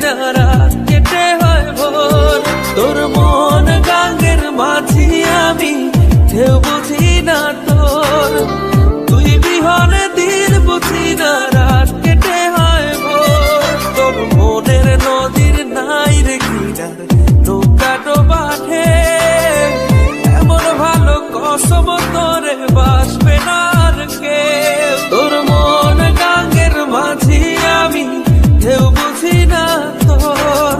না রাত কেটে হয় ভোর। তোর মন গাঙ্গের মাঝি আমি, ঢেউ বুঝি না তোর। তুই বিহনে দিন বুঝি না রাত কেটে হয় ভোর। তোর মনের নদীর নাই রে কিনার, নৌকা ডোবা ঢেউ। এমন ভালো কসম তোরে বাসবে না আর কেউ। তোর মন গাঙ্গের মাঝি আমি, ঢেউ বুঝি না তোর।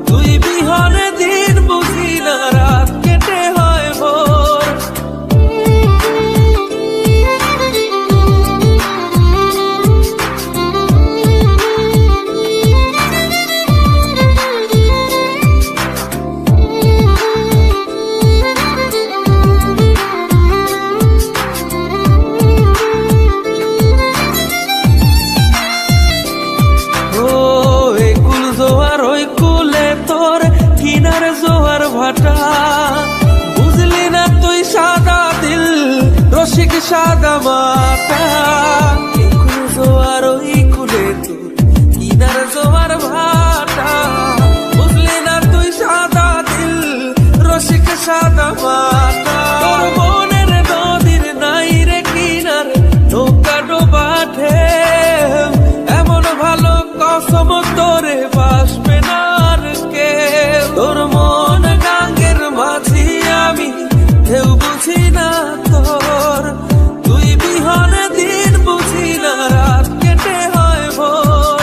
তুই বিহনে দিন বুঝি না রাত কেটে হয় ভোর। কিনার জোয়ার ভাটা বুঝলি না তুই, সাদা দিল রসিক সাদা মাটা। কুল জোয়ার ওই কুলে তোর, কিনার জোয়ার ভাটা বুঝলি না তুই, সাদা দিল রসিক সাদা মাটা। তোর মনের নদীর নাই রে কিনার, নৌকা ডোবা ঢেউ। এমন ভালো কসম তোরে বাসবে না আর কেউ। তোর মন গাঙ্গের মাঝি আমি, ঢেউ বুঝি না তোর। তুই বিহনে দিন বুঝি না রাত কেটে হয় ভোর।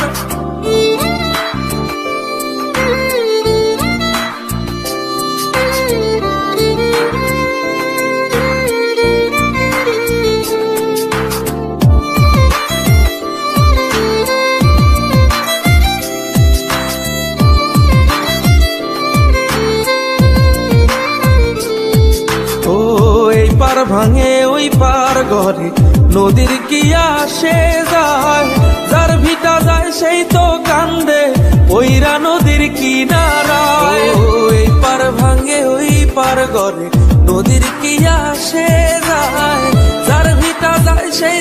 পার ভাঙে ওই পার ঘরে, নদীর কি আসে যায়। যার ভিটা যায় সেই তো কান্দে, ওইরা নদীর কিনারায়। ওই পার ভাঙে ওই পার ঘরে, নদীর কি আসে যায়। যার ভিটা যায় সেই